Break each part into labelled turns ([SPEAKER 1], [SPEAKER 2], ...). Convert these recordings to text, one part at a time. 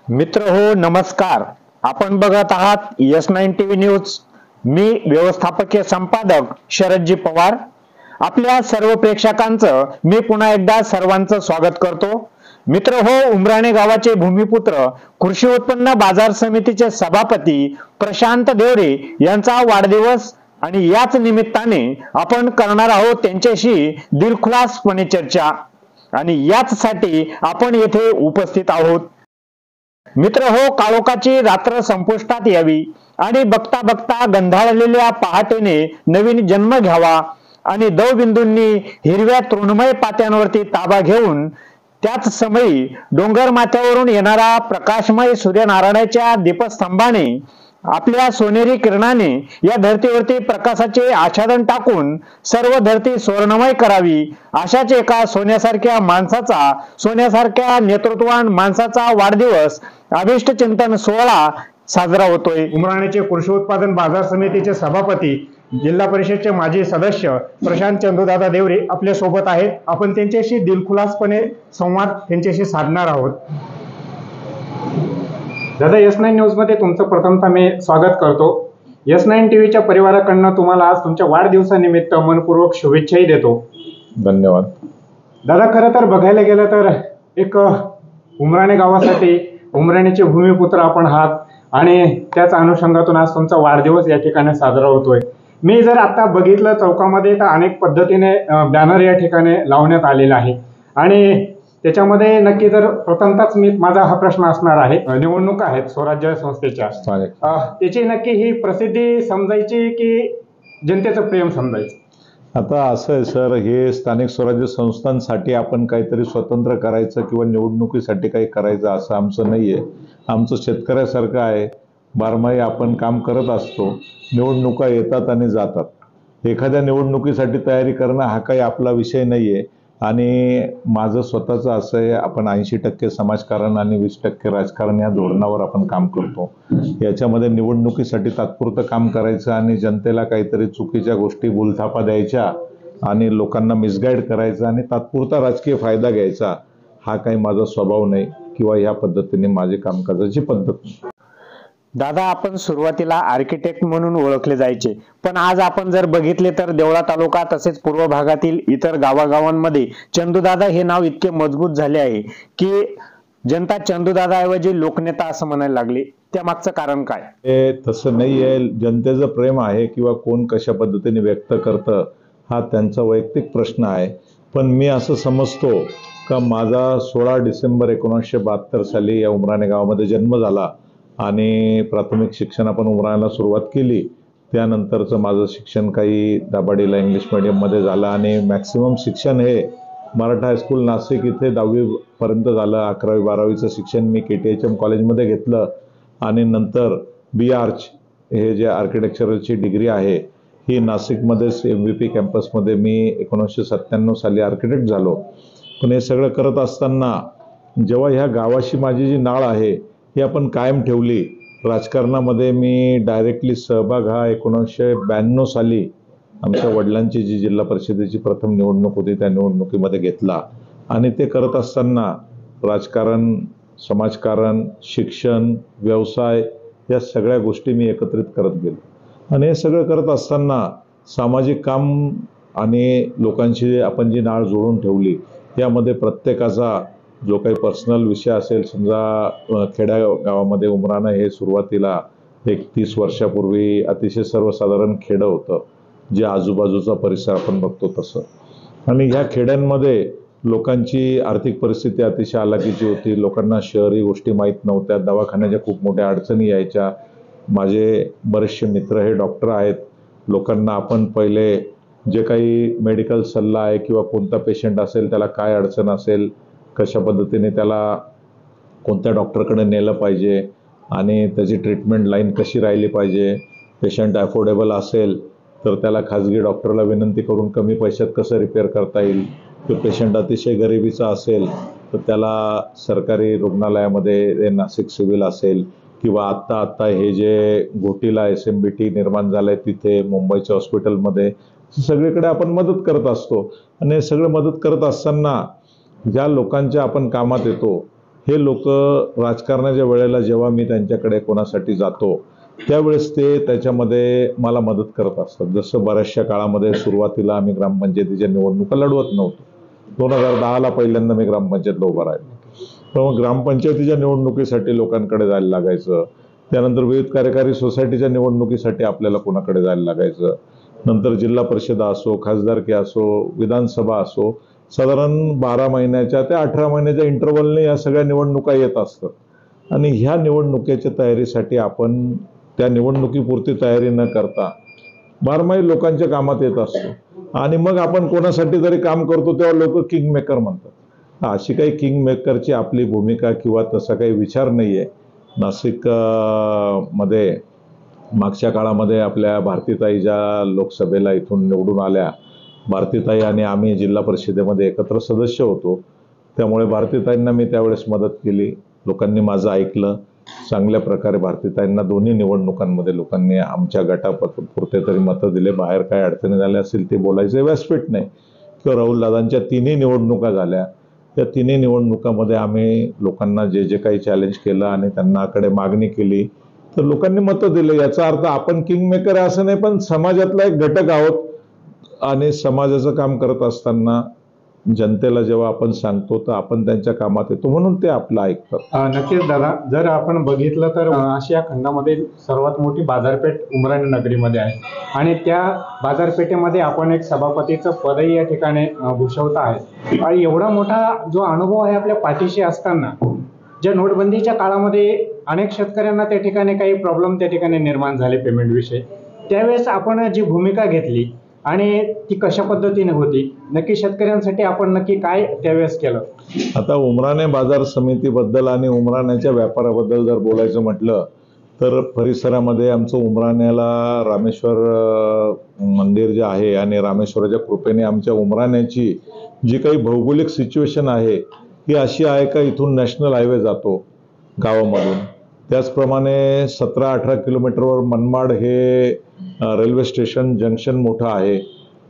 [SPEAKER 1] मित्र हो नमस्कार. आपण बघत आहात S9 TV न्यूज. मी व्यवस्थापकीय संपादक शरदजी पवार. आपल्या सर्व प्रेक्षकांचं मी पुन्हा एकदा सर्वांचं स्वागत करतो. मित्र हो, उमराणे गावाचे भूमिपुत्र कृषी उत्पन्न बाजार समितीचे सभापती प्रशांत देवरे यांचा वाढदिवस आणि याच निमित्ताने आपण करणार आहोत त्यांच्याशी दिलखुलासपणे चर्चा आणि याचसाठी आपण येथे उपस्थित आहोत. मित्र हो, काळोखाची रात्र संपुष्टात यावी आणि बघता बघता गंधाळलेल्या पहाटेने नवीन जन्म घ्यावा आणि दवबिंदूंनी हिरव्या तृणमय पात्यांवरती ताबा घेऊन त्याच समयी डोंगर माथ्यावरून येणारा प्रकाशमय सूर्यनारायणाच्या दीपस्तंभाने आपल्या सोनेरी किरणाने या धर्तीवरती प्रकाशाचे आच्छादन टाकून सर्व धरती स्वर्णमय करावी, अशाच एका सोन्यासारख्या माणसाचा, सोन्यासारख्या नेतृत्ववान माणसाचा वाढदिवस अभिष्ट चिंतन सोहळा साजरा होतोय. उमराणेचे कृषी उत्पादन बाजार समितीचे सभापती, जिल्हा परिषदचे माजी सदस्य प्रशांत चंदूदादा देवरे आपल्या सोबत आहेत. आपण त्यांच्याशी दिलखुलासपणे संवाद त्यांच्याशी साधणार आहोत. दादा, S9 न्यूज मध्ये तुमचं प्रथमतः मी स्वागत करतो. S9 टीव्हीच्या परिवाराकडनं तुम्हाला आज तुमच्या वाढदिवसानिमित्त मनपूर्वक शुभेच्छाही देतो.
[SPEAKER 2] धन्यवाद.
[SPEAKER 1] दादा, खरं तर बघायला गेलं तर एक उमराणे गावासाठी उमराणेचे भूमिपुत्र आपण आहात आणि त्याच अनुषंगातून आज तुमचा वाढदिवस या ठिकाणी साजरा होतोय. मी जर आता बघितलं चौकामध्ये तर अनेक पद्धतीने बॅनर या ठिकाणी लावण्यात आलेला आहे आणि त्याच्यामध्ये नक्की जर प्रथमतःच माझा हा प्रश्न असणार आहे, निवडणुका आहेत स्वराज्य संस्थेच्या, त्याची नक्की ही प्रसिद्धी समजायची की जनतेचं प्रेम समजायचं?
[SPEAKER 2] आता असं आहे सर, हे स्थानिक स्वराज्य संस्थांसाठी आपण काहीतरी स्वतंत्र करायचं किंवा निवडणुकीसाठी काही करायचं असं आमचं नाहीये. आमचं शेतकऱ्यासारखं आहे, बारमाही आपण काम करत असतो. निवडणुका येतात आणि जातात. एखाद्या निवडणुकीसाठी तयारी करणं हा काही आपला विषय नाहीये. आणि माझं स्वतःचं असं आहे, आपण 80% समाजकारण आणि 20% राजकारण या धोरणावर आपण काम करतो. याच्यामध्ये निवडणुकीसाठी तात्पुरतं काम करायचं आणि जनतेला काहीतरी चुकीच्या गोष्टी बोलथापा द्यायच्या आणि लोकांना मिसगाईड करायचं आणि तात्पुरता राजकीय फायदा घ्यायचा, हा काही माझा स्वभाव नाही किंवा या पद्धतीने माझी कामकाजाची पद्धत नाही.
[SPEAKER 1] दादा, आपण सुरुवातीला आर्किटेक्ट म्हणून ओळखले जायचे, पण आज आपण जर बघितले तर देवळा तालुका तसेच पूर्व भागातील इतर गावागावांमध्ये चंदूदादा हे नाव इतके मजबूत झाले आहे की जनता चंदूदादा ऐवजी लोकनेता असं म्हणायला लागली. त्या मागचं कारण काय?
[SPEAKER 2] हे तसं नाही आहे. जनतेचं प्रेम आहे किंवा कोण कशा पद्धतीने व्यक्त करतं हा त्यांचा वैयक्तिक प्रश्न आहे. पण मी असं समजतो का माझा 16 डिसेंबर 1972 साली या उमराणे गावामध्ये जन्म झाला आणि प्राथमिक शिक्षण आपण उमराणेला सुरुवात केली. त्यानंतरचं माझं शिक्षण काही दाभाडीला इंग्लिश मीडियममध्ये झालं आणि मॅक्सिमम शिक्षण हे मराठा हायस्कूल नाशिक इथे 10वीपर्यंत झालं. 11वी 12वीचं शिक्षण मी KTHM कॉलेजमध्ये घेतलं आणि नंतर BArch हे जे आर्किटेक्चरची डिग्री आहे ही नाशिकमध्येच MVP कॅम्पसमध्ये मी 1997 साली आर्किटेक्ट झालो. पण हे सगळं करत असताना जेव्हा ह्या गावाशी माझी जी नाळ आहे ही आपण कायम ठेवली. राजकारणामध्ये मी डायरेक्टली सहभाग हा 1992 साली आमच्या वडिलांची जी जिल्हा परिषदेची प्रथम निवडणूक होती त्या निवडणुकीमध्ये घेतला आणि ते करत असताना राजकारण, समाजकारण, शिक्षण, व्यवसाय या सगळ्या गोष्टी मी एकत्रित करत गेलो. आणि हे सगळं करत असताना सामाजिक काम आणि लोकांशी आपण जी नाळ जोडून ठेवली यामध्ये प्रत्येकाचा जो काही पर्सनल विषय असेल, समजा खेड्या गावामध्ये उमराणं हे सुरुवातीला एक 30 वर्षापूर्वी अतिशय सर्वसाधारण खेडं होतं, जे आजूबाजूचा परिसर आपण बघतो तसं. आणि ह्या खेड्यांमध्ये लोकांची आर्थिक परिस्थिती अतिशय हालाकीची होती. लोकांना शहरी गोष्टी माहीत नव्हत्या. दवाखान्याच्या खूप मोठ्या अडचणी यायच्या. माझे बरेचसे मित्र हे डॉक्टर आहेत. लोकांना आपण पहिले जे काही मेडिकल सल्ला आहे किंवा कोणता पेशंट असेल त्याला काय अडचण असेल, कशा पद्धतीने त्याला कोणत्या डॉक्टरकडे नेलं पाहिजे आणि त्याची ट्रीटमेंट लाईन कशी राहिली पाहिजे, पेशंट अफोर्डेबल असेल तर त्याला खाजगी डॉक्टरला विनंती करून कमी पैशात कसं रिपेअर करता येईल, तो पेशंट अतिशय गरिबीचा असेल तर त्याला सरकारी रुग्णालयामध्ये नाशिक सिव्हिल असेल किंवा आत्ता हे जे घोटीला SMBT निर्माण झालं आहे तिथे मुंबईच्या हॉस्पिटलमध्ये सगळीकडे आपण मदत करत असतो. आणि सगळं मदत करत असताना ज्या लोकांच्या आपण कामात येतो हे लोक राजकारणाच्या वेळेला जेव्हा मी त्यांच्याकडे कोणासाठी जातो त्यावेळेस ते त्याच्यामध्ये मला मदत करत असतात. जसं बऱ्याचशा काळामध्ये सुरुवातीला आम्ही ग्रामपंचायतीच्या निवडणुका लढवत नव्हतो. 2010ला पहिल्यांदा मी ग्रामपंचायतला उभा राहिलो. तर मग ग्रामपंचायतीच्या निवडणुकीसाठी लोकांकडे जायला लागायचं. त्यानंतर विविध कार्यकारी सोसायटीच्या निवडणुकीसाठी आपल्याला कोणाकडे जायला लागायचं. नंतर जिल्हा परिषद असो, खासदारकी असो, विधानसभा असो, साधारण 12 महिन्याच्या ते 18 महिन्याच्या इंटरव्हलने या सगळ्या निवडणुका येत असतात. आणि ह्या निवडणुकीच्या तयारीसाठी आपण त्या निवडणुकीपुरती तयारी न करता बारमाही लोकांच्या कामात येत असतो. आणि मग आपण कोणासाठी जरी काम करतो तेव्हा लोक किंग मेकर म्हणतात. अशी काही किंग मेकरची आपली भूमिका किंवा तसा काही विचार नाही आहे. नाशिक मध्ये मागच्या काळामध्ये आपल्या भारतीताई ज्या लोकसभेला इथून निवडून आल्या, भारतीताई आणि आम्ही जिल्हा परिषदेमध्ये एकत्र सदस्य होतो. त्यामुळे भारतीताईंना मी त्यावेळेस मदत केली. लोकांनी माझं ऐकलं. चांगल्या प्रकारे भारतीताईंना दोन्ही निवडणुकांमध्ये लोकांनी आमच्या गटापुरते तरी मतं दिले. बाहेर काय अडचणी झाल्या असतील ते बोलायचे व्यासपीठ नाही. किंवा राहुल दादांच्या 3ही निवडणुका झाल्या. त्या 3ही निवडणुकामध्ये आम्ही लोकांना जे जे काही चॅलेंज केलं आणि त्यांनाकडे मागणी केली तर लोकांनी मतं दिले. याचा अर्थ आपण किंग मेकर आहे असं नाही, पण समाजातला एक घटक आहोत. आणि समाजाचं काम करत असताना जनतेला जेव्हा आपण सांगतो तर आपण त्यांच्या कामात येतो, म्हणून ते आपलं ऐकतात.
[SPEAKER 3] नक्कीच दादा, जर आपण बघितलं तर आशिया खंडामध्ये सर्वात मोठी बाजारपेठ उमराणे नगरीमध्ये आहे आणि त्या बाजारपेठेमध्ये आपण एक सभापतीचं पदही या ठिकाणी भूषवता आहे. आणि एवढा मोठा जो अनुभव आहे आपल्या पाठीशी असताना ज्या नोटबंदीच्या काळामध्ये अनेक शेतकऱ्यांना त्या ठिकाणी काही प्रॉब्लेम त्या ठिकाणी निर्माण झाले पेमेंट विषयी, त्यावेळेस आपण जी भूमिका घेतली आणि ती कशा पद्धतीने होती, नक्की शेतकऱ्यांसाठी आपण नक्की काय त्यावेळेस केलं?
[SPEAKER 2] आता उमराणे बाजार समितीबद्दल आणि उमराण्याच्या व्यापाराबद्दल जर बोलायचं म्हटलं तर परिसरामध्ये आमचं उमराण्याला रामेश्वर मंदिर जे आहे आणि रामेश्वराच्या कृपेने आमच्या उमराण्याची जी काही भौगोलिक सिच्युएशन आहे ही अशी आहे का इथून नॅशनल हायवे जातो गावामधून. त्याचप्रमाणे 17-18 किलोमीटरवर मनमाड हे रेल्वे स्टेशन जंक्शन मोठं आहे.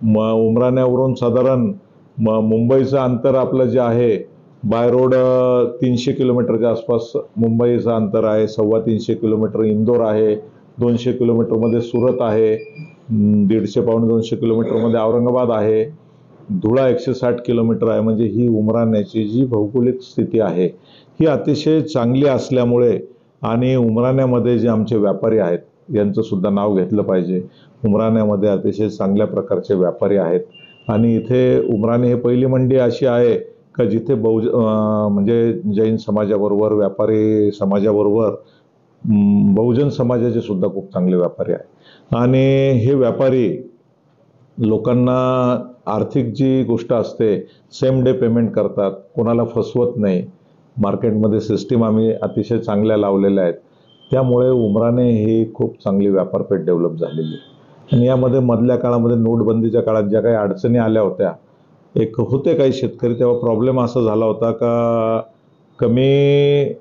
[SPEAKER 2] उमराण्यावरून साधारण मुंबईचं अंतर आपलं जे आहे बाय रोड 300 किलोमीटरच्या आसपास मुंबईचं अंतर आहे. 350 किलोमीटर इंदोर आहे. 200 किलोमीटरमध्ये सुरत आहे. 150-200 किलोमीटरमध्ये औरंगाबाद आहे. धुळा 160 किलोमीटर आहे. म्हणजे ही उमराण्याची जी भौगोलिक स्थिती आहे ही अतिशय चांगली असल्यामुळे आणि उमराण्यामध्ये जे आमचे व्यापारी आहेत यांचं सुद्धा नाव घेतलं पाहिजे. उमराण्यामध्ये अतिशय चांगल्या प्रकारचे व्यापारी आहेत आणि इथे उमराणे हे पहिली मंडी अशी आहे का जिथे म्हणजे जैन समाजाबरोबर व्यापारी समाजाबरोबर बहुजन समाजाचे सुद्धा खूप चांगले व्यापारी आहेत. आणि हे व्यापारी लोकांना आर्थिक जी गोष्ट असते सेम डे पेमेंट करतात, कोणाला फसवत नाही. मार्केटमध्ये सिस्टीम आम्ही अतिशय चांगल्या लावलेल्या आहेत. त्यामुळे उमराणे ही खूप चांगली व्यापारपेठ डेव्हलप झालेली आहे. आणि यामध्ये मधल्या काळामध्ये नोटबंदीच्या काळात ज्या काही अडचणी आल्या होत्या, एक होते काही शेतकरी, तेव्हा प्रॉब्लेम असा झाला होता का कमी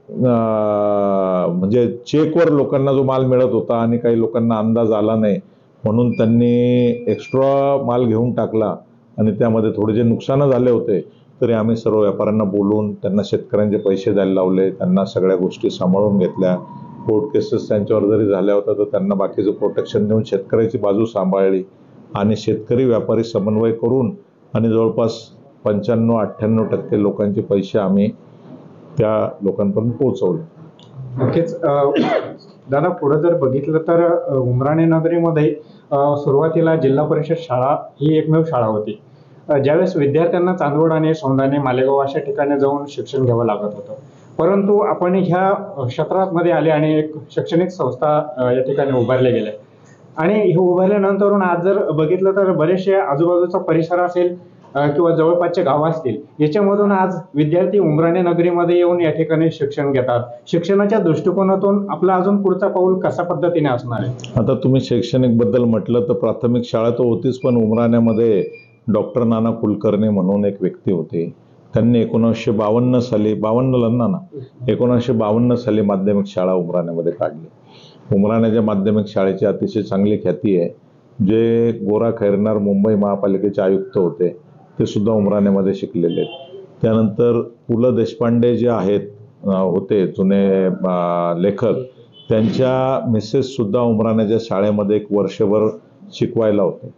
[SPEAKER 2] म्हणजे चेकवर लोकांना जो माल मिळत होता आणि काही लोकांना अंदाज आला नाही म्हणून त्यांनी एक्स्ट्रा माल घेऊन टाकला आणि त्यामध्ये थोडे जे नुकसानं झाले होते तरी आम्ही सर्व व्यापाऱ्यांना बोलून त्यांना शेतकऱ्यांचे पैसे द्यायला लावले. त्यांना सगळ्या गोष्टी सांभाळून घेतल्या. कोर्ट केसेस त्यांच्यावर जरी झाल्या होत्या तर त्यांना बाकीचं प्रोटेक्शन देऊन शेतकऱ्याची बाजू सांभाळली आणि शेतकरी व्यापारी समन्वय करून आणि जवळपास 95-98% लोकांचे पैसे आम्ही त्या लोकांपर्यंत पोहोचवले.
[SPEAKER 3] नक्कीच दादा, पुढे जर बघितलं तर उमराणे नगरीमध्ये सुरुवातीला जिल्हा परिषद शाळा ही एकमेव शाळा होती. ज्यावेळेस विद्यार्थ्यांना चांदवड आणि सौंदाणे, मालेगाव अशा ठिकाणी जाऊन शिक्षण घ्यावं लागत होतं. परंतु आपण ह्या क्षेत्रामध्ये आले आणि एक शैक्षणिक संस्था या ठिकाणी उभारल्या गेल्या आणि हे उभारल्यानंतर आज जर बघितलं तर बरेचसे आजूबाजूचा परिसर असेल किंवा जवळपासचे गावं असतील, याच्यामधून आज विद्यार्थी उमराणे नगरीमध्ये येऊन या ठिकाणी शिक्षण घेतात. शिक्षणाच्या दृष्टिकोनातून आपला अजून पुढचा पाऊल कशा पद्धतीने असणार आहे?
[SPEAKER 2] आता तुम्ही शैक्षणिक बद्दल म्हटलं तर प्राथमिक शाळा तर होतीच, पण उमराण्यामध्ये डॉक्टर नाना कुलकर्णी म्हणून एक व्यक्ती होते. त्यांनी 1952 साली माध्यमिक शाळा उमराण्यामध्ये काढली. उमराण्याच्या माध्यमिक शाळेची अतिशय चांगली ख्याती आहे. जे गोरा खैरनार मुंबई महापालिकेचे आयुक्त होते ते सुद्धा उमराण्यामध्ये शिकलेले आहेत. त्यानंतर पु ल देशपांडे जे आहेत होते जुने लेखक, त्यांच्या मिसेस सुद्धा उमराण्याच्या शाळेमध्ये एक वर्षभर शिकवायला होते.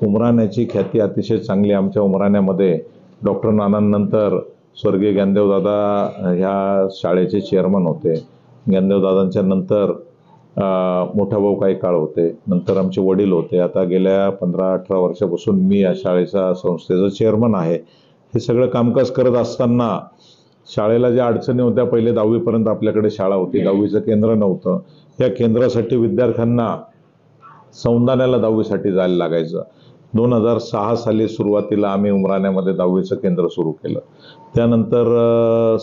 [SPEAKER 2] उमराण्याची ख्याती अतिशय चांगली आमच्या उमराण्यामध्ये. डॉक्टर नानांनंतर स्वर्गीय ज्ञानदेवदादा ह्या शाळेचे चेअरमन होते. ज्ञानदेवदादांच्या नंतर मोठा भाऊ काही काळ होते, नंतर आमचे वडील होते. आता गेल्या 15-18 वर्षापासून मी या शाळेचा संस्थेचा चेअरमन आहे. हे सगळं कामकाज करत असताना शाळेला ज्या अडचणी होत्या, पहिले 10वीपर्यंत आपल्याकडे शाळा होती, 10वीचं केंद्र नव्हतं. या केंद्रासाठी विद्यार्थ्यांना सौंदाण्याला 10वीसाठी जायला लागायचं. 2006 साली सुरुवातीला आम्ही उमराण्यामध्ये 10वीचं केंद्र सुरू केलं. त्यानंतर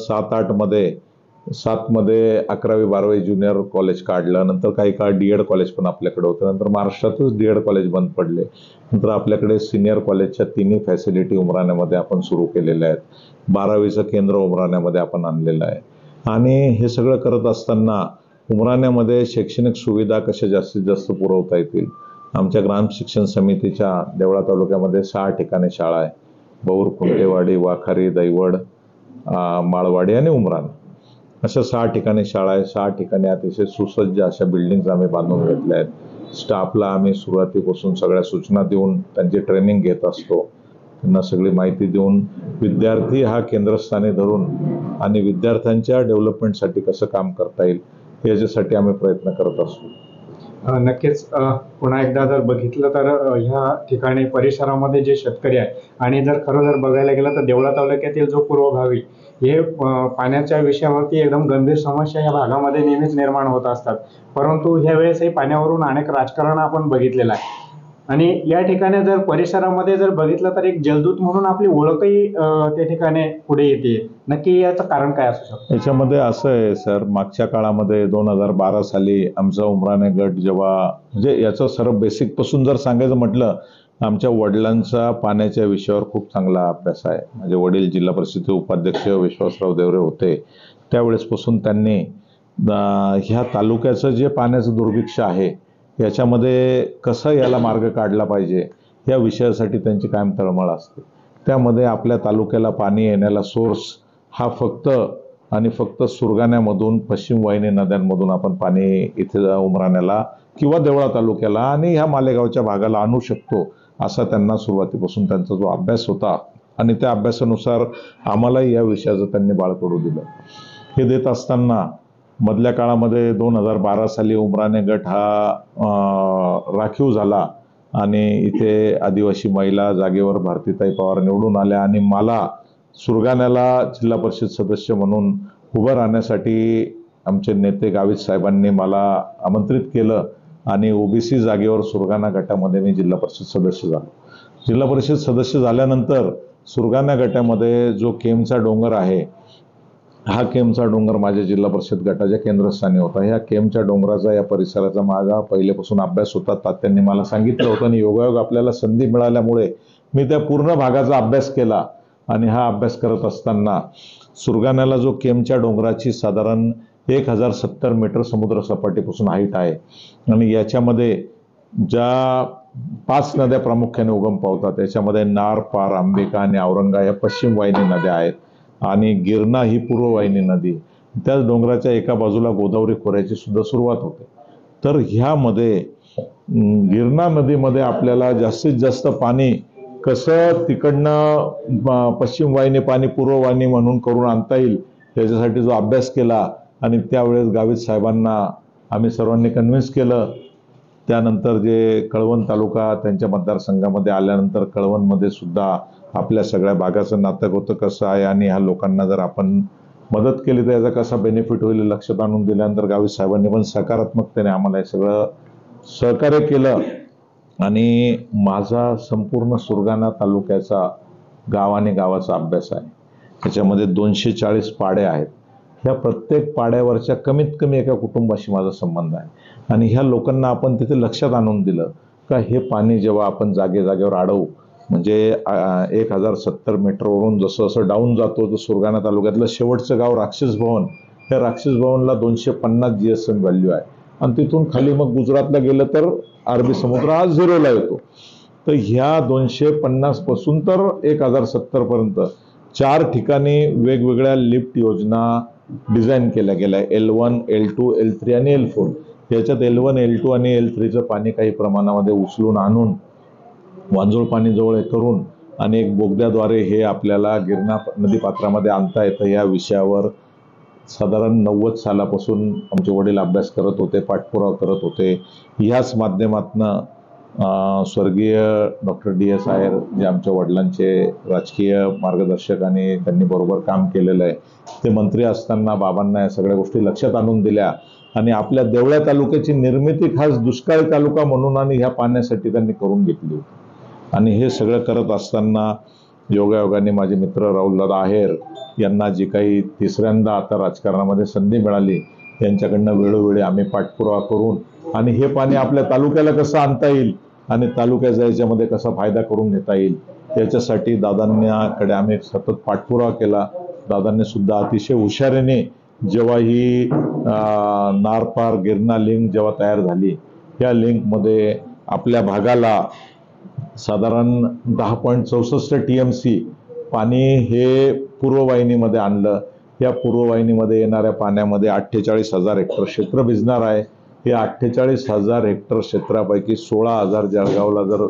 [SPEAKER 2] 7 मध्ये 11वी-12वी ज्युनियर कॉलेज काढलं. नंतर काही काळ DED कॉलेज पण आपल्याकडे होतं. नंतर महाराष्ट्रातच DED कॉलेज बंद पडले. नंतर आपल्याकडे सिनियर कॉलेजच्या 3ही फॅसिलिटी उमराण्यामध्ये आपण सुरू केलेल्या आहेत. 12वीचं केंद्र उमराण्यामध्ये आपण आणलेलं आहे. आणि हे सगळं करत असताना उमराण्यामध्ये शैक्षणिक सुविधा कशा जास्तीत जास्त पुरवता येतील. आमच्या ग्राम शिक्षण समितीच्या देवळा तालुक्यामध्ये 6 ठिकाणी शाळा आहे. बौर, कुंटेवाडी, वाखारी, दैवड, माळवाडी आणि उमराण अशा 6 ठिकाणी शाळा आहे. 6 ठिकाणी अतिशय सुसज्ज अशा बिल्डिंग्स आम्ही बांधून घेतल्या आहेत. स्टाफला आम्ही सुरुवातीपासून सगळ्या सूचना देऊन त्यांची ट्रेनिंग घेत असतो. त्यांना सगळी माहिती देऊन विद्यार्थी हा केंद्रस्थानी धरून आणि विद्यार्थ्यांच्या डेव्हलपमेंटसाठी कसं काम करता येईल याच्यासाठी आम्ही प्रयत्न करत असतो.
[SPEAKER 3] नक्कीच पुन्हा एकदा जर बघितलं तर ह्या ठिकाणी परिसरामध्ये जे शेतकरी आहे आणि जर खरं जर बघायला गेलं तर देवळा तालुक्यातील जो पूर्वभावी हे पाण्याच्या विषयावरती एकदम गंभीर समस्या या भागामध्ये नेहमीच निर्माण होत असतात. परंतु ह्या वेळेसही पाण्यावरून अनेक राजकारण आपण बघितलेलं आहे आणि या ठिकाणी जर परिसरामध्ये जर बघितलं तर एक जलदूत म्हणून आपली ओळखही त्या ठिकाणी पुढे येते. नक्की याचं कारण काय असू शकतं?
[SPEAKER 2] याच्यामध्ये असं आहे सर, मागच्या काळामध्ये 2012 साली आमचा उमराणे गट जेव्हा म्हणजे याचं सर्व बेसिक पासून जर सांगायचं म्हटलं, आमच्या वडिलांचा पाण्याच्या विषयावर खूप चांगला अभ्यास आहे. माझे वडील जिल्हा परिषदेचे उपाध्यक्ष विश्वासराव देवरे होते. त्यावेळेसपासून त्यांनी ह्या तालुक्याचं जे पाण्याचं दुर्भिक्ष आहे याच्यामध्ये कसं याला मार्ग काढला पाहिजे या विषयासाठी त्यांची कायम तळमळ असते. त्यामध्ये आपल्या तालुक्याला पाणी येण्याला सोर्स हा फक्त आणि फक्त सुरगाण्यामधून, पश्चिम वाहिनी नद्यांमधून आपण पाणी इथे उमराण्याला किंवा देवळा तालुक्याला आणि ह्या मालेगावच्या भागाला आणू शकतो, असा त्यांना सुरुवातीपासून त्यांचा जो अभ्यास होता आणि त्या अभ्यासानुसार आम्हालाही या विषयाचं त्यांनी बाळकडू दिलं. हे देत असताना मधल्या काळामध्ये 2012 साली उमराणे गट हा राखीव झाला आणि इथे आदिवासी महिला जागेवर भारतीताई पवार निवडून आल्या आणि मला सुरगाण्याला जिल्हा परिषद सदस्य म्हणून उभं राहण्यासाठी आमचे नेते गावित साहेबांनी मला आमंत्रित केलं आणि OBC जागेवर सुरगाणा गटामध्ये मी जिल्हा परिषद सदस्य झालो. जिल्हा परिषद सदस्य झाल्यानंतर सुरगाणा गटामध्ये जो केमचा डोंगर आहे, हा केमचा डोंगर माझ्या जिल्हा परिषद गटाच्या केंद्रस्थानी होता. ह्या केमच्या डोंगराचा, या परिसराचा माझा पहिल्यापासून अभ्यास होता. तात्यांनी मला सांगितलं होतं आणि योगायोग आपल्याला संधी मिळाल्यामुळे मी त्या पूर्ण भागाचा अभ्यास केला. आणि हा अभ्यास करत असताना सुरगाण्याला जो केमच्या डोंगराची साधारण 1070 मीटर समुद्र सपाटीपासून हाईट आहे आणि याच्यामध्ये ज्या 5 नद्या प्रामुख्याने उगम पावतात, याच्यामध्ये नार, पार, अंबिका आणि औरंगा या पश्चिम वाहिनी नद्या आहेत आणि गिरणा ही पूर्व वाहिनी नदी. त्याच डोंगराच्या एका बाजूला गोदावरी खोऱ्याची सुद्धा सुरुवात होते. तर ह्यामध्ये गिरणा नदीमध्ये आपल्याला जास्तीत जास्त पाणी कसं तिकडनं पश्चिम वाहिनी पाणी पूर्व वाहिनी म्हणून करून आणता येईल याच्यासाठी जो अभ्यास केला आणि त्यावेळेस गावित साहेबांना आम्ही सर्वांनी कन्व्हिन्स केलं. त्यानंतर जे कळवण तालुका त्यांच्या मतदारसंघामध्ये आल्यानंतर कळवणमध्ये सुद्धा आपल्या सगळ्या भागाचं नातं होतं कसं आहे आणि ह्या लोकांना जर आपण मदत केली तर याचा कसा बेनिफिट होईल लक्षात आणून दिल्यानंतर गावित साहेबांनी पण सकारात्मकतेने आम्हाला हे सगळं सहकार्य केलं. आणि माझा संपूर्ण सुरगाणा तालुक्याचा गाव आणि गावाचा अभ्यास आहे. त्याच्यामध्ये 240 पाडे आहेत. ह्या प्रत्येक पाड्यावरच्या कमीत कमी एका कुटुंबाशी माझा संबंध आहे आणि ह्या लोकांना आपण तिथे लक्षात आणून दिलं का हे पाणी जेव्हा आपण जागेवर अडवू, म्हणजे 1070 मीटरवरून जसं जसं डाऊन जातो तर सुरगाणा तालुक्यातलं शेवटचं गाव राक्षस भवन, त्या राक्षस भवनला 250 GSM व्हॅल्यू आहे आणि तिथून खाली मग गुजरातला गेलं तर अरबी समुद्र हा 0ला येतो. तर ह्या 250 पासून तर 1070 पर्यंत 4 ठिकाणी वेगवेगळ्या लिफ्ट योजना डिझाईन केल्या गेल्या L1, L2, L3 आणि L4. याच्यात L1, L2 आणि L3चं पाणी काही प्रमाणामध्ये उचलून आणून वांजोळ पाणी जवळ करून आणि एक बोगद्याद्वारे हे आपल्याला गिरणा नदी पात्रामध्ये आणता येतं. या विषयावर साधारण 90 सालापासून आमचे वडील अभ्यास करत होते, पाठपुरावा करत होते. ह्याच माध्यमातनं स्वर्गीय डॉक्टर DS आयर जे आमच्या वडिलांचे राजकीय मार्गदर्शक आणि त्यांनी बरोबर काम केलेलं आहे, ते मंत्री असताना बाबांना या सगळ्या गोष्टी लक्षात आणून दिल्या आणि आपल्या देवळा तालुक्याची निर्मिती खास दुष्काळी तालुका म्हणून आणि ह्या पाण्यासाठी त्यांनी करून घेतली होती. आणि हे सगळं करत असताना योगायोगाने माझे मित्र राहुलदादा आहेर यांना जी काही तिसऱ्यांदा आता राजकारणामध्ये संधी मिळाली, यांच्याकडनं वेळोवेळी आम्ही पाठपुरावा करून आणि हे पाणी आपल्या तालुक्याला कसं आणता येईल आणि तालुक्याचा याच्यामध्ये कसा फायदा करून घेता येईल त्याच्यासाठी दादांकडे आम्ही सतत पाठपुरावा केला. दादांनी सुद्धा अतिशय हुशारीने जेव्हा ही नारपार गिरणा लिंक जेव्हा तयार झाली, या लिंकमध्ये आपल्या भागाला साधारण 10.64 TMC पाणी हे पूर्ववाहिनीमध्ये आणलं. या पूर्ववाहिनीमध्ये येणाऱ्या पाण्यामध्ये 48,000 हेक्टर क्षेत्र भिजणार आहे. हे 48,000 हेक्टर क्षेत्रापैकी 16,000 जळगावला जर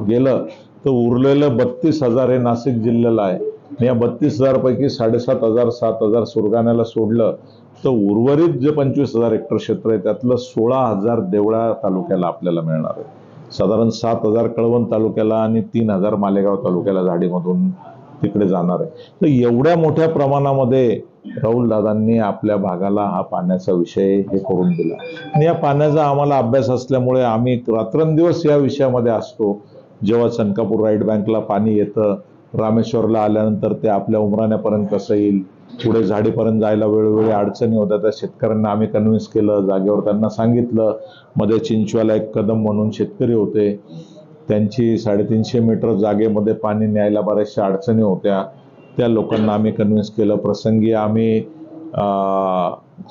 [SPEAKER 2] गेलं तर उरलेलं 32,000 हे नाशिक जिल्ह्याला आहे. या 32,000 पैकी 7,500 7,000 सुरगाण्याला सोडलं तर उर्वरित जे 25,000 हेक्टर क्षेत्र आहे त्यातलं 16,000 देवळा तालुक्याला आपल्याला मिळणार आहे. साधारण 7,000 कळवण तालुक्याला आणि 3,000 मालेगाव तालुक्याला झाडीमधून तिकडे जाणार आहे. तर एवढ्या मोठ्या प्रमाणामध्ये राहुल दादांनी आपल्या भागाला हा पाण्याचा विषय हे करून दिला आणि या पाण्याचा आम्हाला अभ्यास असल्यामुळे आम्ही रात्रंदिवस या विषयामध्ये असतो. जेव्हा चनकापूर राईट बँकला पाणी येतं, रामेश्वरला आल्यानंतर ते आपल्या उमराण्यापर्यंत कसं येईल, पुढे झाडीपर्यंत जायला वेळोवेळी अडचणी होत्या. त्या शेतकऱ्यांना आम्ही कन्व्हिन्स केलं, जागेवर त्यांना सांगितलं. मध्ये चिंचवाला एक कदम म्हणून शेतकरी होते, त्यांची 350 मीटर जागेमध्ये पाणी न्यायला बऱ्याचशा अडचणी होत्या. त्या लोकांना आम्ही कन्व्हिन्स केलं. प्रसंगी आम्ही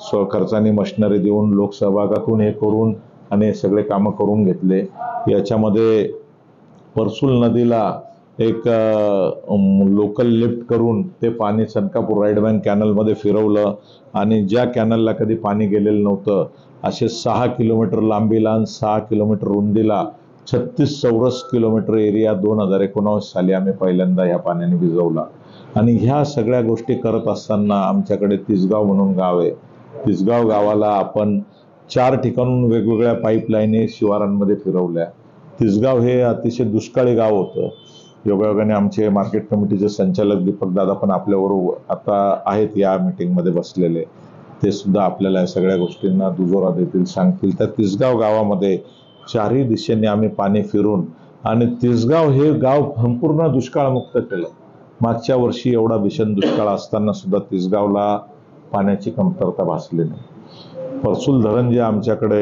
[SPEAKER 2] स्वखर्चाने मशिनरी देऊन लोकसहभागातून हे करून आणि हे सगळे कामं करून घेतले. याच्यामध्ये परसूल नदीला एक लोकल लिफ्ट करून ते पाणी चनकापूर राईट बँक कॅनलमध्ये फिरवलं आणि ज्या कॅनलला कधी पाणी गेलेलं नव्हतं असे 6 किलोमीटर लांबीला आणि 6 किलोमीटर रुंदीला 36 चौरस किलोमीटर एरिया 2019 साली आम्ही पहिल्यांदा ह्या पाण्याने भिजवला. आणि ह्या सगळ्या गोष्टी करत असताना आमच्याकडे तिसगाव म्हणून गाव आहे. तिसगाव गावाला आपण 4 ठिकाणून वेगवेगळ्या पाईपलाईनी शिवारांमध्ये फिरवल्या. तिसगाव हे अतिशय दुष्काळी गाव होतं. योगायोगाने आमचे मार्केट कमिटीचे संचालक दीपक दादा पण आपल्याबरोबर आता आहेत या मीटिंगमध्ये बसलेले, ते सुद्धा आपल्याला या सगळ्या गोष्टींना दुजोरा देतील, सांगतील. त्या तिसगाव गावामध्ये 4ही दिशेने आम्ही पाणी फिरून आणि तिसगाव हे गाव संपूर्ण दुष्काळमुक्त केलं. मागच्या वर्षी एवढा भीषण दुष्काळ असताना सुद्धा तिसगावला पाण्याची कमतरता भासली नाही. परसूल धरण जे आमच्याकडे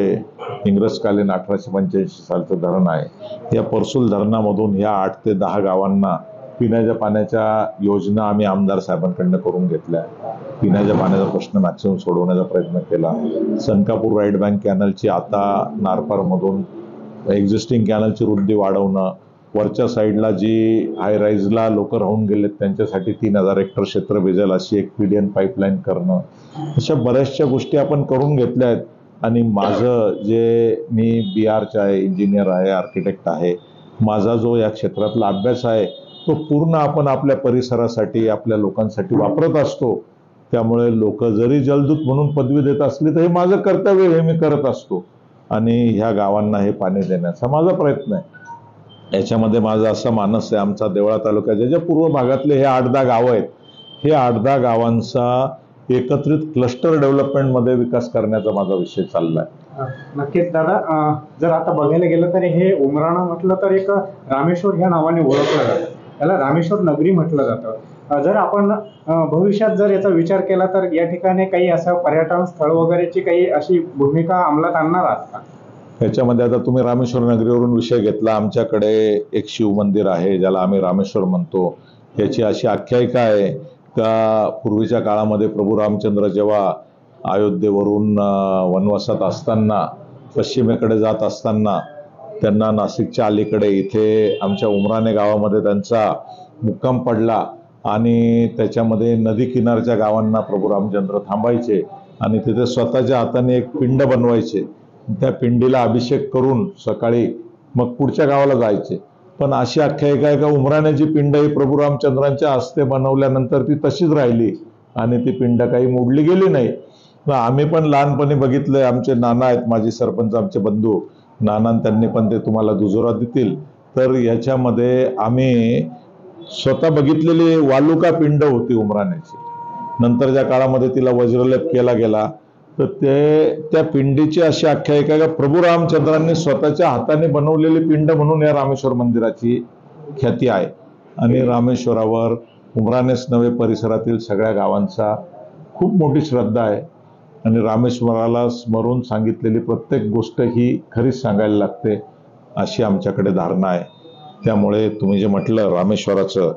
[SPEAKER 2] इंग्रजकालीन 1885 सालचं धरण आहे, या परसूल धरणामधून ह्या 8 ते 10 गावांना पिण्याच्या पाण्याच्या योजना आम्ही आमदार साहेबांकडनं करून घेतल्या. पिण्याच्या पाण्याचा प्रश्न मॅक्सिमम सोडवण्याचा प्रयत्न केला. चनकापूर राईट बँक कॅनलची आता नारपारमधून एक्झिस्टिंग कॅनलची रुंदी वाढवणं, वरच्या साईडला जी हाय राईजला लोक राहून गेलेत त्यांच्यासाठी 3,000 हेक्टर क्षेत्र भिजेल अशी एक PDN पाईपलाईन करणं, अशा बऱ्याचशा गोष्टी आपण करून घेतल्या आहेत. आणि माझं जे मी BRचा आहे, इंजिनियर आहे, आर्किटेक्ट आहे, माझा जो या क्षेत्रातला अभ्यास आहे तो पूर्ण आपण आपल्या परिसरासाठी आपल्या लोकांसाठी वापरत असतो. त्यामुळे लोक जरी जलदूत म्हणून पदवी देत असली तर हे माझं कर्तव्य, हे मी करत असतो आणि ह्या गावांना हे पाणी देण्याचा माझा प्रयत्न आहे. याच्यामध्ये माझा असा मानस आहे, आमचा देवळा तालुक्याच्या ज्या पूर्व भागातले हे 8-10 गावं आहेत, हे 8-10 गावांचा एकत्रित क्लस्टर डेव्हलपमेंटमध्ये विकास करण्याचा माझा विषय चालला आहे.
[SPEAKER 3] नक्कीच दादा, जर आता बघायला गेलं तर हे उमराणा म्हटलं तर एक रामेश्वर ह्या नावाने ओळखलं जातं, त्याला रामेश्वर नगरी म्हटलं जातं. जर आपण भविष्यात जर याचा विचार केला तर या ठिकाणी काही असं पर्यटन स्थळ वगैरेची काही अशी भूमिका अंमलात आणणार आहात का?
[SPEAKER 2] याच्यामध्ये आता तुम्ही रामेश्वर नगरीवरून विषय घेतला. आमच्याकडे एक शिव मंदिर आहे ज्याला आम्ही रामेश्वर म्हणतो. याची अशी आख्यायिका आहे का पूर्वीच्या काळामध्ये प्रभू रामचंद्र जेव्हा अयोध्येवरून वनवासात असताना पश्चिमेकडे जात असताना त्यांना नाशिकच्या अलीकडे इथे आमच्या उमराणे गावामध्ये त्यांचा मुक्काम पडला आणि त्याच्यामध्ये नदी किनारच्या गावांना प्रभू रामचंद्र थांबायचे आणि तिथे स्वतःच्या हाताने एक पिंड बनवायचे. त्या पिंडीला अभिषेक करून सकाळी मग पुढच्या गावाला जायचे. पण अशी आख्यायिका आहे का उमराण्याची पिंड ही प्रभू रामचंद्रांच्या हस्ते बनवल्यानंतर ती तशीच राहिली आणि ती पिंड काही मोडली गेली नाही. आम्ही पण लहानपणी बघितलंय. आमचे नाना आहेत माजी सरपंच, आमचे बंधू नाना, त्यांनी पण ते तुम्हाला दुजोरा देतील. तर याच्यामध्ये आम्ही स्वतः बघितलेली वालुका पिंड होती उमराण्याची. नंतरच्या काळामध्ये तिला वज्रलेप केला गेला. तर त्या पिंडीची अशी आख्यायिका आहे का प्रभू रामचंद्रांनी स्वतःच्या हाताने बनवलेली पिंड म्हणून या रामेश्वर मंदिराची ख्याती आहे. आणि रामेश्वरावर उमराणेच नव्हे परिसरातील सगळ्या गावांचा खूप मोठी श्रद्धा आहे. आणि रामेश्वराला स्मरून सांगितलेली प्रत्येक गोष्ट ही खरीच सांगायला लागते अशी आमच्याकडे धारणा आहे. त्यामुळे तुम्ही जे म्हटलं रामेश्वराचं,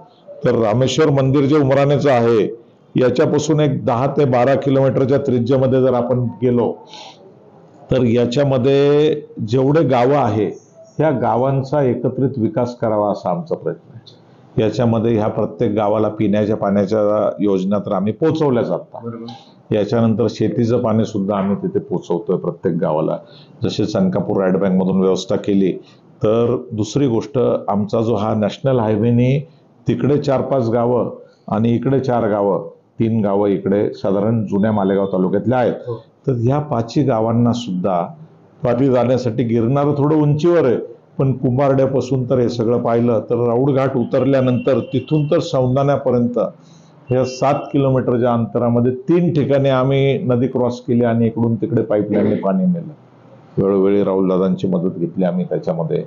[SPEAKER 2] तर रामेश्वर मंदिर जे उमराणेचं आहे याच्यापासून एक 10 ते 12 किलोमीटरच्या त्रिज्येमध्ये जर आपण गेलो तर याच्यामध्ये जेवढे गावं आहे ह्या गावांचा एकत्रित विकास करावा असा आमचा प्रयत्न आहे. याच्यामध्ये ह्या प्रत्येक गावाला पिण्याच्या पाण्याच्या योजना तर आम्ही पोहोचवल्या जातात. याच्यानंतर शेतीचं पाणी सुद्धा आम्ही तिथे पोहोचवतोय प्रत्येक गावाला. जसे चनकापूर राईट बँकमधून व्यवस्था केली. तर दुसरी गोष्ट, आमचा जो हा नॅशनल हायवेनी तिकडे 4-5 गावं आणि इकडे 4 गावं, 3 गावं इकडे साधारण जुन्या मालेगाव तालुक्यातल्या आहेत. तर ह्या 5ही गावांना सुद्धा पाणी जाण्यासाठी गिरणारं थोडं उंचीवर आहे. पण कुंभारड्यापासून तर हे सगळं पाहिलं तर राऊड घाट उतरल्यानंतर तिथून तर सौंदाण्यापर्यंत या 7 किलोमीटरच्या अंतरामध्ये 3 ठिकाणी आम्ही नदी क्रॉस केली आणि इकडून तिकडे पाईपलाईनने पाणी नेलं. वेळोवेळी राहुलदादांची मदत घेतली आम्ही त्याच्यामध्ये.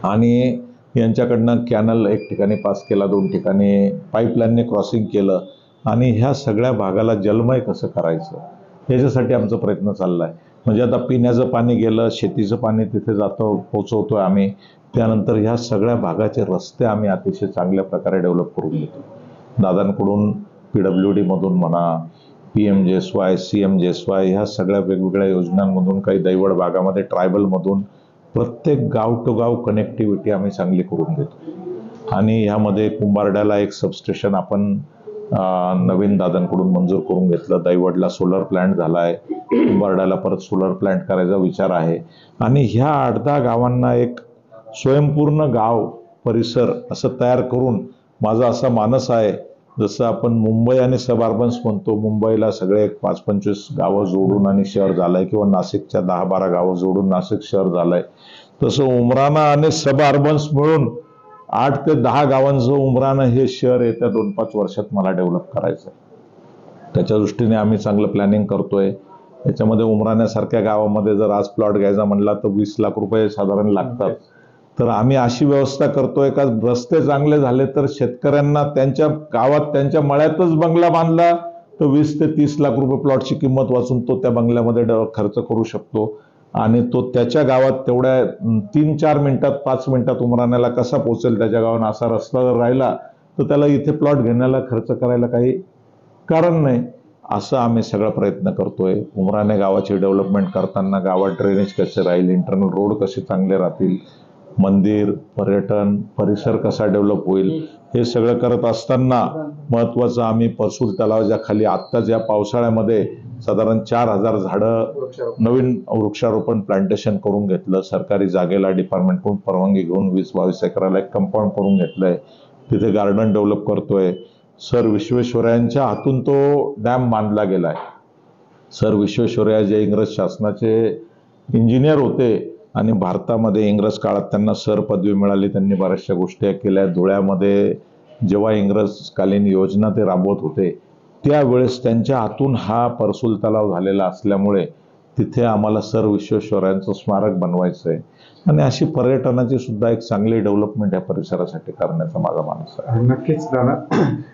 [SPEAKER 2] आणि यांच्याकडनं कॅनल एक ठिकाणी पास केला, 2 ठिकाणी पाईपलाईनने क्रॉसिंग केलं. आणि ह्या सगळ्या भागाला जलमय कसं करायचं याच्यासाठी आमचा प्रयत्न चालला आहे. म्हणजे आता पिण्याचं पाणी गेलं, शेतीचं पाणी तिथे जातं, पोचवतोय आम्ही. त्यानंतर ह्या सगळ्या भागाचे रस्ते आम्ही अतिशय चांगल्या प्रकारे डेव्हलप करून घेतो. दादांकडून PWD मधून म्हणा, PMJSY, CMJSY ह्या सगळ्या वेगवेगळ्या योजनांमधून, काही दैवड भागामध्ये ट्रायबलमधून प्रत्येक गाव टू गाव कनेक्टिव्हिटी आम्ही चांगली करून घेतो. आणि ह्यामध्ये कुंभारड्याला एक सबस्टेशन आपण नवीन दादांकडून मंजूर करून घेतलं. दैवडला सोलर प्लांट झाला आहे. कुंभारड्याला परत सोलर प्लांट करायचा विचार आहे. आणि ह्या 8-10 गावांना एक स्वयंपूर्ण गाव परिसर असं तयार करून माझा असा मानस आहे. जसं आपण मुंबई आणि सब अर्बन्स म्हणतो, मुंबईला सगळे 5-25 गावं जोडून आणि शहर झालंय, किंवा नाशिकच्या 10-12 गावं जोडून नाशिक शहर झालंय, तसं उमराणा आणि सब अर्बन्स मिळून 8 ते 10 गावांचं उमराणा हे शहर येत्या 2-5 वर्षात मला डेव्हलप करायचं आहे. त्याच्या दृष्टीने आम्ही चांगलं प्लॅनिंग करतोय. याच्यामध्ये उमराण्यासारख्या गावामध्ये जर आज प्लॉट घ्यायचा म्हणला तर 20 लाख रुपये साधारण लागतात. तर आम्ही अशी व्यवस्था करतोय का रस्ते चांगले झाले तर शेतकऱ्यांना त्यांच्या गावात त्यांच्या मळ्यातच बंगला बांधला तर 20 ते 30 लाख रुपये प्लॉटची किंमत वाचून तो त्या बंगल्यामध्ये खर्च करू शकतो. आणि तो त्याच्या गावात तेवढ्या 3-4 मिनिटात, 5 मिनिटात उमराण्याला कसा पोहोचेल त्याच्या गावानं असा रस्ता जर राहिला तर त्याला इथे प्लॉट घेण्याला खर्च करायला काही कारण नाही. असं आम्ही सगळा प्रयत्न करतोय. उमराणे गावाची डेव्हलपमेंट करताना गावात ड्रेनेज कसे राहील, इंटरनल रोड कसे चांगले राहतील, मंदिर, पर्यटन, परिसर कसा डेव्हलप होईल, हे सगळं करत असताना महत्वाचं आम्ही परसूल तलावाच्या खाली आत्ताच या पावसाळ्यामध्ये साधारण 4000 झाडं नवीन वृक्षारोपण प्लांटेशन करून घेतलं. सरकारी जागेला डिपार्टमेंटकडून परवानगी घेऊन 20-22 एकराला एक कंपाऊंड करून घेतलंय. तिथे गार्डन डेव्हलप करतोय. सर विश्वेश्वरय्यांच्या हातून तो डॅम बांधला गेलाय. सर विश्वेश्वरय्या जे इंग्रज शासनाचे इंजिनियर होते आणि भारतामध्ये इंग्रज काळात त्यांना सर पदवी मिळाली. त्यांनी बऱ्याचशा गोष्टी केल्या. धुळ्यामध्ये जेव्हा इंग्रजकालीन योजना ते राबवत होते त्यावेळेस त्यांच्या हातून हा परसूल तलाव झालेला असल्यामुळे तिथे आम्हाला सर विश्वेश्वरय्यांचं स्मारक बनवायचं आहे. आणि अशी पर्यटनाची सुद्धा एक चांगली डेव्हलपमेंट या परिसरासाठी करण्याचा माझा मानस आहे.
[SPEAKER 3] नक्कीच दादा.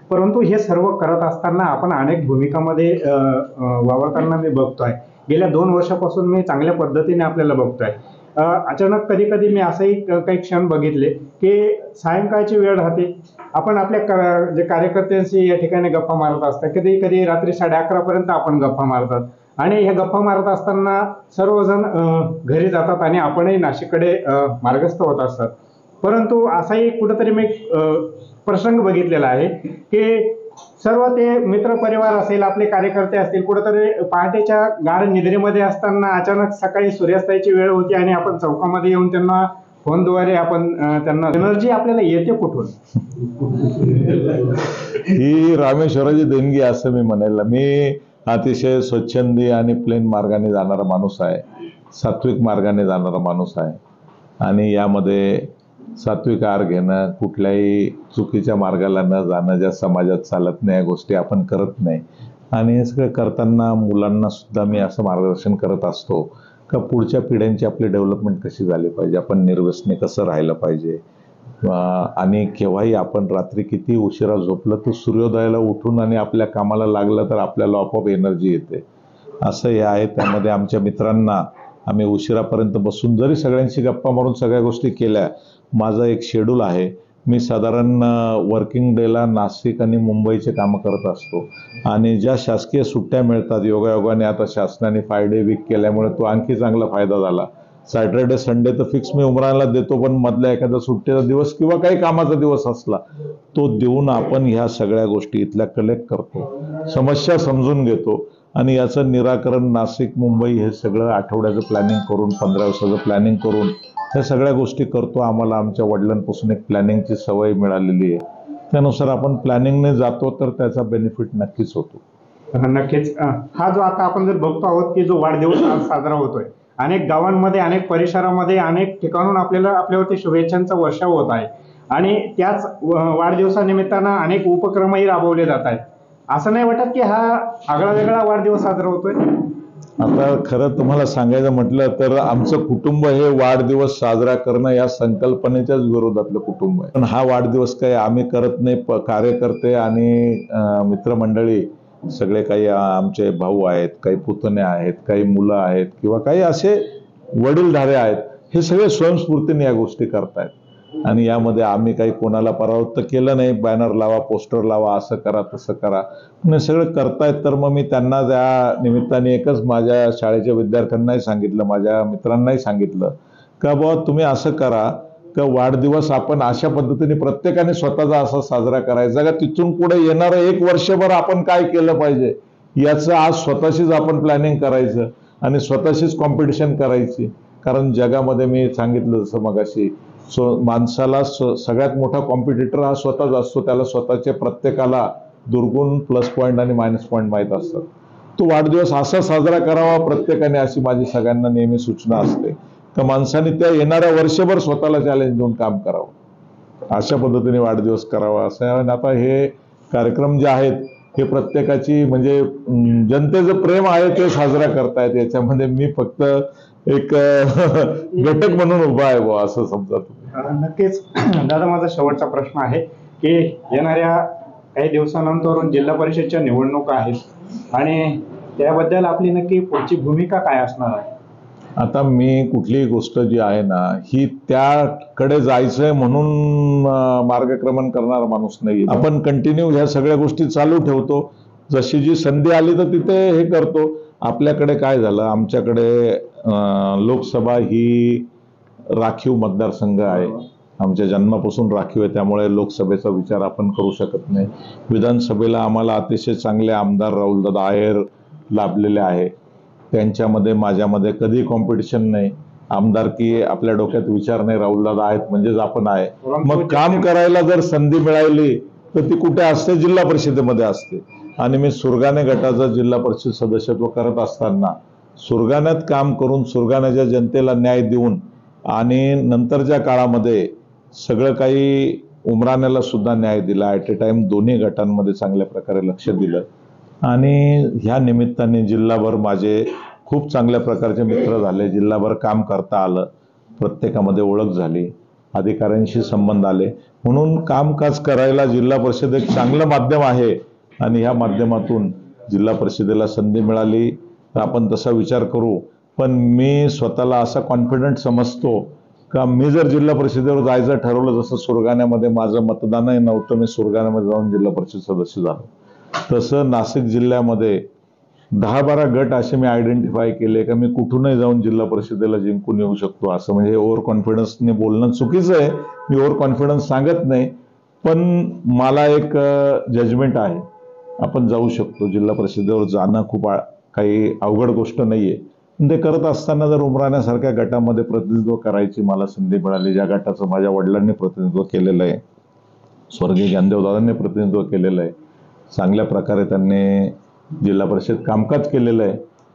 [SPEAKER 3] परंतु हे सर्व करत असताना आपण अनेक भूमिकामध्ये वावरताना मी बघतोय. गेल्या 2 वर्षापासून मी चांगल्या पद्धतीने आपल्याला बघतोय. अचानक कधी कधी मी असंही काही क्षण बघितले की सायंकाळची वेळ राहते, आपण आपल्या जे कार्यकर्त्यांशी या ठिकाणी गप्पा मारत असतात. कधी कधी रात्री 11:30 पर्यंत आपण गप्पा मारतात. आणि ह्या गप्पा मारत असताना सर्वजण घरी जातात आणि आपणही नाशिककडे मार्गस्थ होत असतात. परंतु असाही कुठेतरी मी प्रसंग बघितलेला आहे की सर्व ते मित्र परिवार असेल, आपले कार्यकर्ते असतील, कुठेतरी पहाटेच्या गाढ निद्रेमध्ये असताना अचानक सकाळी सूर्यास्ताची वेळ होती आणि आपण चौकामध्ये येऊन त्यांना फोनद्वारे आपण त्यांना एनर्जी आपल्याला येते कुठून?
[SPEAKER 2] ही रामेश्वराची देणगी असं मी म्हणेल. मी अतिशय स्वच्छंदी आणि प्लेन मार्गाने जाणारा माणूस आहे, सात्विक मार्गाने जाणारा माणूस आहे आणि यामध्ये सात्विक आहार घेणं, कुठल्याही चुकीच्या मार्गाला न जाणं, ज्या समाजात चालत नाही या गोष्टी आपण करत नाही. आणि हे सगळं करताना मुलांना सुद्धा मी असं मार्गदर्शन करत असतो का पुढच्या पिढ्यांची आपली डेव्हलपमेंट कशी झाली पाहिजे, आपण निर्व्यसनी कसं राहिलं पाहिजे आणि केव्हाही आपण रात्री किती उशिरा झोपलं तर सूर्योदयाला उठून आणि आपल्या कामाला लागलं तर आपल्याला आपोआप एनर्जी येते. असं हे आहे. त्यामध्ये आमच्या मित्रांना आम्ही उशिरापर्यंत बसून जरी सगळ्यांशी गप्पा मारून सगळ्या गोष्टी केल्या, माझं एक शेड्यूल आहे. मी साधारण वर्किंग डेला नाशिक आणि मुंबईचे कामं करत असतो आणि ज्या शासकीय सुट्ट्या मिळतात, योगायोगाने आता शासनाने 5 डे वीक केल्यामुळे तो आणखी चांगला फायदा झाला. सॅटर्डे संडे तर फिक्स मी उमराणला देतो, पण मधला एखादा सुट्टीचा दिवस किंवा काही कामाचा दिवस असला तो देऊन आपण ह्या सगळ्या गोष्टी इथल्या कलेक्ट करतो, समस्या समजून घेतो आणि याचं निराकरण नाशिक मुंबई हे सगळं आठवड्याचं प्लॅनिंग करून 15 दिवसाचं प्लॅनिंग करून ह्या सगळ्या गोष्टी करतो. आम्हाला आमच्या वडिलांपासून एक प्लॅनिंगची सवय मिळालेली आहे, त्यानुसार आपण प्लॅनिंगने जातो तर त्याचा बेनिफिट नक्कीच होतो.
[SPEAKER 3] नक्कीच. हा जो आता आपण जर बघतो आहोत की जो वाढदिवस आज साजरा होतोय, अनेक गावांमध्ये, अनेक परिसरामध्ये, अनेक ठिकाणून आपल्यावरती शुभेच्छांचा वर्षाव होत आहे आणि त्याच वाढदिवसानिमित्तानं अनेक उपक्रमही राबवले जात आहेत. असं नाही वाटत की हा आगळा वेगळा वाढदिवस साजरा होतोय?
[SPEAKER 2] आता खरं तुम्हाला सांगायचं म्हटलं तर आमचं कुटुंब हे वाढदिवस साजरा करणं या संकल्पनेच्याच विरोधातलं कुटुंब आहे. पण हा वाढदिवस काही आम्ही करत नाही. कार्यकर्ते आणि मित्रमंडळी सगळे काही आमचे भाऊ आहेत, काही पुतणे आहेत, काही मुलं आहेत किंवा काही असे वडीलधारे आहेत, हे सगळे स्वयंस्फूर्तीने या गोष्टी करतायत आणि यामध्ये आम्ही काही कोणाला परावृत्त केलं नाही. बॅनर लावा, पोस्टर लावा, असं करा, तसं करा, हे सगळं करतायत. तर मग मी त्यांना त्या निमित्ताने एकच माझ्या शाळेच्या विद्यार्थ्यांनाही सांगितलं, माझ्या मित्रांनाही सांगितलं का बाबा तुम्ही असं करा का वाढदिवस आपण अशा पद्धतीने प्रत्येकाने स्वतःचा असा साजरा करायचा का तिथून पुढे येणारं 1 वर्षभर आपण काय केलं पाहिजे याचं आज स्वतःशीच आपण प्लॅनिंग करायचं आणि स्वतःशीच कॉम्पिटिशन करायची. कारण जगामध्ये मी सांगितलं जसं मगाशी, माणसाला सगळ्यात मोठा कॉम्पिटिटर हा स्वतःच असतो. त्याला स्वतःचे प्रत्येकाला दुर्गुण, प्लस पॉईंट आणि मायनस पॉईंट माहीत असतात. तो वाढदिवस असा साजरा करावा प्रत्येकाने, अशी माझी सगळ्यांना नेहमी सूचना असते तर माणसाने त्या येणाऱ्या वर्षभर स्वतःला चॅलेंज देऊन काम करावं, अशा पद्धतीने वाढदिवस करावा असं आहे. आणि आता हे कार्यक्रम जे आहेत हे प्रत्येकाची म्हणजे जनतेचं प्रेम आहे ते साजरा करतायत. याच्यामध्ये मी फक्त एक घटक म्हणून उभा आहे बुवा, असं समजा तुम्ही.
[SPEAKER 3] नक्कीच. दादा, माझा शेवटचा प्रश्न आहे की येणाऱ्या काही दिवसानंतर जिल्हा परिषदच्या निवडणुका आहेत आणि त्याबद्दल आपली नक्की पुढची भूमिका काय असणार आहे?
[SPEAKER 2] आता मी कुठलीही गोष्ट जी आहे ना ही त्याकडे जायचंय म्हणून मार्गक्रमण करणारा माणूस नाही. आपण कंटिन्यू ह्या सगळ्या गोष्टी चालू ठेवतो, जशी जी संधी आली तर तिथे हे करतो. आपल्याकडे काय झालं, आमच्याकडे लोकसभा ही राखीव मतदारसंघ आहे, आमच्या जन्मापासून राखीव आहे, त्यामुळे लोकसभेचा विचार आपण करू शकत नाही. विधानसभेला आम्हाला अतिशय चांगले आमदार राहुलदादा आहेर लाभलेले आहे, त्यांच्यामध्ये माझ्यामध्ये कधी कॉम्पिटिशन नाही. आमदारकी आपल्या डोक्यात विचार नाही, राहुलदादा आहेत म्हणजेच आपण आहे. मग काम करायला जर संधी मिळाली तर ती कुठे असते, जिल्हा परिषदेमध्ये असते. आणि मी सुरगाणे गटाचं जिल्हा परिषद सदस्यत्व करत असताना सुरगाण्यात काम करून सुरगाण्याच्या जनतेला न्याय देऊन आणि नंतरच्या काळामध्ये सगळं काही उमराण्याला सुद्धा न्याय दिला. ॲट ए टाइम दोन्ही गटांमध्ये चांगल्या प्रकारे लक्ष दिलं आणि ह्या निमित्ताने जिल्हाभर माझे खूप चांगल्या प्रकारचे मित्र झाले, जिल्हाभर काम करता आलं, प्रत्येकामध्ये ओळख झाली, अधिकाऱ्यांशी संबंध आले. म्हणून कामकाज करायला जिल्हा परिषद एक चांगलं माध्यम आहे आणि ह्या माध्यमातून जिल्हा परिषदेला संधी मिळाली तर आपण तसा विचार करू. पण मी स्वतःला असा कॉन्फिडंट समजतो का मी जर जिल्हा परिषदेवर जायचं ठरवलं, जसं सुरगाण्यामध्ये माझं मतदानही नव्हतं, मी सुरगाण्यामध्ये जाऊन जिल्हा परिषद सदस्य झालो, तसं नाशिक जिल्ह्यामध्ये 10-12 गट असे मी आयडेंटिफाय केले का मी कुठूनही जाऊन जिल्हा परिषदेला जिंकून येऊ शकतो, असं म्हणजे ओव्हर कॉन्फिडन्सने बोलणं चुकीचं आहे. मी ओव्हर कॉन्फिडन्स सांगत नाही, पण मला एक जजमेंट आहे, आपण जाऊ शकतो. जिल्हा परिषदेवर जाणं खूप काही अवघड गोष्ट नाहीये. ते करत असताना जर उमराण्यासारख्या गटामध्ये प्रतिनिधित्व करायची मला संधी मिळाली, ज्या गटाचं माझ्या वडिलांनी प्रतिनिधित्व केलेलं आहे, स्वर्गीय ज्ञानदेवदादांनी प्रतिनिधित्व केलेलं आहे, चांगल्या प्रकारे त्यांनी जिल्हा परिषद कामकाज केलेलं आहे,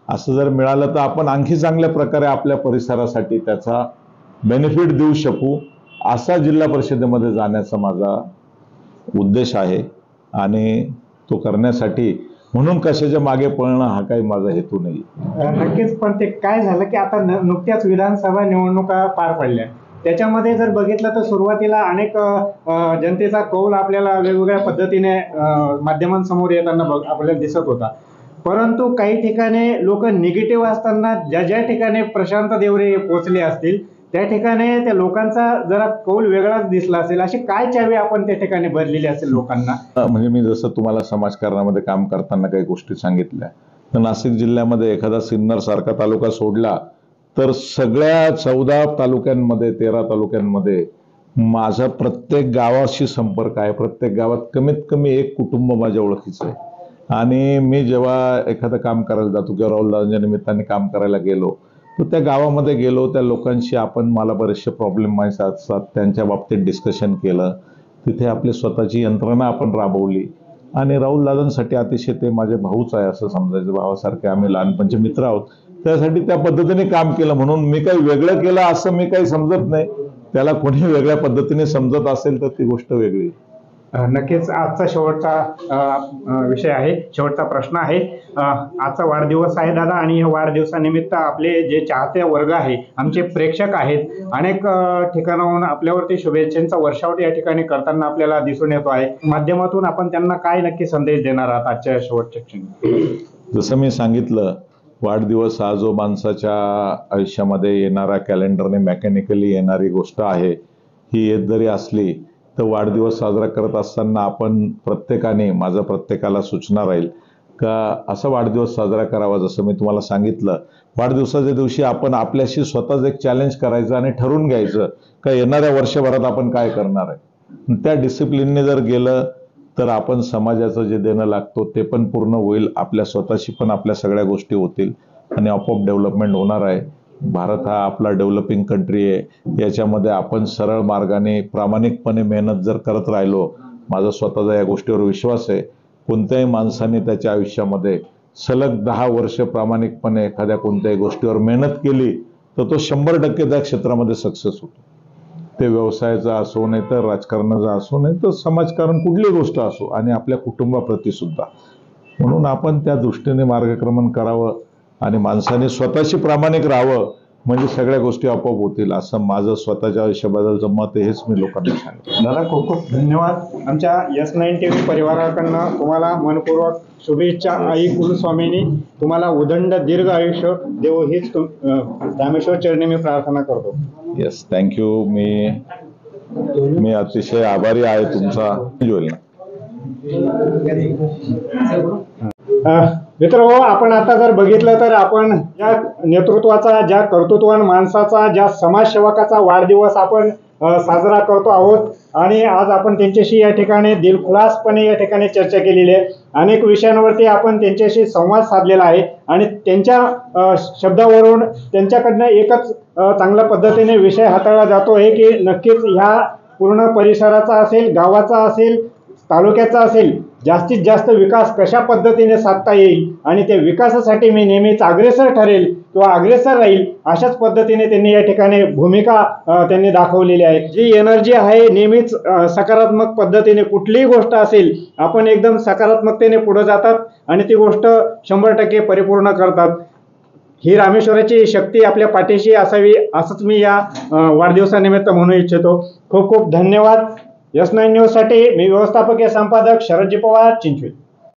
[SPEAKER 2] असं जर मिळालं तर आपण आणखी चांगल्या प्रकारे आपल्या परिसरासाठी त्याचा बेनिफिट देऊ शकू, असा जिल्हा परिषदेमध्ये जाण्याचा माझा उद्देश आहे. आणि तो करण्यासाठी म्हणून कशाच्या मागे पळणं हा काही माझा हेतू नाही.
[SPEAKER 3] नक्कीच, पण ते काय झालं की आता नुकत्याच विधानसभा निवडणुका पार पडल्या, त्याच्यामध्ये जर बघितलं तर सुरुवातीला अनेक जनतेचा कौल आपल्याला वेगवेगळ्या पद्धतीने माध्यमांसमोर येताना आपल्याला दिसत होता. परंतु काही ठिकाणी लोक निगेटिव्ह असताना ज्या ज्या ठिकाणी प्रशांत देवरे पोहोचले असतील त्या ठिकाणी त्या लोकांचा जरा कौल वेगळाच दिसला असेल. अशी काय चावी आपण त्या ठिकाणी बदलेली असेल लोकांना?
[SPEAKER 2] म्हणजे मी जसं तुम्हाला समाजकारणामध्ये काम करताना काही गोष्टी सांगितल्या, तर नाशिक जिल्ह्यामध्ये एखादा सिन्नर सारखा तालुका सोडला तर सगळ्या 14 तालुक्यांमध्ये 13 तालुक्यांमध्ये माझा प्रत्येक गावाशी संपर्क आहे. प्रत्येक गावात कमीत कमी एक कुटुंब माझ्या ओळखीचं आहे. आणि मी जेव्हा एखादं काम करायला जातो किंवा राहुलदादांच्या निमित्ताने काम करायला गेलो तर त्या गावामध्ये गेलो, त्या लोकांशी मला बरेचसे प्रॉब्लेम माहीत असतात, त्यांच्या बाबतीत डिस्कशन केलं. तिथे आपली स्वतःची यंत्रणा आपण राबवली. आणि राहुलदादांसाठी अतिशय ते माझे भाऊच आहे असं समजायचं, भावासारखे आम्ही लहानपणचे मित्र आहोत. त्यासाठी त्या पद्धतीने काम केलं, म्हणून मी काही वेगळं केलं असं मी काही समजत नाही. त्याला कोणी वेगळ्या पद्धतीने समजत असेल तर ती गोष्ट वेगळी.
[SPEAKER 3] नक्कीच आजचा शेवटचा विषय आहे, शेवटचा प्रश्न आहे. आजचा वाढदिवस आहे दादा, आणि या वाढदिवसानिमित्त आपले जे चाहते वर्ग आहे, आमचे प्रेक्षक आहेत, अनेक ठिकाणाहून आपल्यावरती शुभेच्छांचा वर्षाव या ठिकाणी करताना आपल्याला दिसून येतो आहे. माध्यमातून आपण त्यांना काय नक्की संदेश देणार आहात आजच्या शेवटच्या क्षणी?
[SPEAKER 2] जसं मी सांगितलं, वाढदिवस हा जो माणसाच्या आयुष्यामध्ये येणारा कॅलेंडरने मेकॅनिकली येणारी गोष्ट आहे, ही येत जरी असली तर वाढदिवस साजरा करत असताना आपण प्रत्येकाने, माझं प्रत्येकाला सूचना राहील का असा वाढदिवस साजरा करावा. जसं मी तुम्हाला सांगितलं, वाढदिवसाच्या दिवशी आपण आपल्याशी स्वतःच एक चॅलेंज करायचं आणि ठरवून घ्यायचं का येणाऱ्या वर्षभरात आपण काय करणार आहे. त्या डिसिप्लिनने जर गेलं तर आपण समाजाचं जे देणं लागतो ते पण पूर्ण होईल, आपल्या स्वतःशी पण आपल्या सगळ्या गोष्टी होतील आणि आपोआप डेव्हलपमेंट होणार आहे. भारत हा आपला डेव्हलपिंग कंट्री आहे. याच्यामध्ये आपण सरळ मार्गाने प्रामाणिकपणे मेहनत जर करत राहिलो, माझा स्वतःचा या गोष्टीवर विश्वास आहे, कोणत्याही माणसाने त्याच्या आयुष्यामध्ये सलग 10 वर्ष प्रामाणिकपणे एखाद्या कोणत्याही गोष्टीवर मेहनत केली तर तो 100% त्या क्षेत्रामध्ये सक्सेस होतो. ते व्यवसायाचा असो, नाही तर राजकारणाचा असो, नाही तर समाजकारण, कुठली गोष्ट असो, आणि आपल्या कुटुंबाप्रती सुद्धा. म्हणून आपण त्या दृष्टीने मार्गक्रमण करावं आणि माणसाने स्वतःशी प्रामाणिक राहावं, म्हणजे सगळ्या गोष्टी आपोआप होतील, असं माझं स्वतःच्या आयुष्याबद्दलचं मत आहे. हेच मी लोकांना सांगितलं.
[SPEAKER 3] दादा, खूप खूप धन्यवाद. आमच्या S9 TV परिवाराकडनं तुम्हाला मनपूर्वक शुभेच्छा. आई कुलस्वामींनी तुम्हाला उदंड दीर्घ आयुष्य देव, हीच रामेश्वर चरणी मी प्रार्थना करतो.
[SPEAKER 2] Yes, thank you. मी अतिशय आभारी आहे तुमचा. होईल ना.
[SPEAKER 3] मित्र हो, आपण आता जर बघितलं तर आपण ज्या नेतृत्वाचा, ज्या कर्तृत्ववान माणसाचा, ज्या समाजसेवकाचा वाढदिवस आपण साजरा करतो आहोत, आणि आज आपण त्यांच्याशी या ठिकाणी दिलखुलासपणे या ठिकाणी चर्चा केलेली आहे. अनेक विषयांवरती आपण त्यांच्याशी संवाद साधलेला आहे, आणि त्यांच्या शब्दावरून त्यांच्याकडनं एकच चांगल्या पद्धतीने विषय हाताळला जातो आहे की नक्कीच ह्या पूर्ण परिसराचा असेल, गावाचा असेल, तालुक्याचा असेल, जास्तीत जास्त विकास कशा पद्धतीने साधता येईल, आणि त्या विकासासाठी मी नेहमीच अग्रेसर ठरेल किंवा अग्रेसर राहील, अशाच पद्धतीने त्यांनी या ठिकाणी भूमिका त्यांनी दाखवलेली आहे. जी एनर्जी आहे नेहमीच सकारात्मक पद्धतीने, कुठलीही गोष्ट असेल आपण एकदम सकारात्मकतेने पुढे जातात आणि ती गोष्ट 100% परिपूर्ण करतात. ही रामेश्वराची शक्ती आपल्या पाठीशी असावी, असंच मी या वाढदिवसानिमित्त म्हणू इच्छितो. खूप खूप धन्यवाद. S9 न्यूज साठी मी व्यवस्थापकीय संपादक शरदजी पवार, चिंचवे.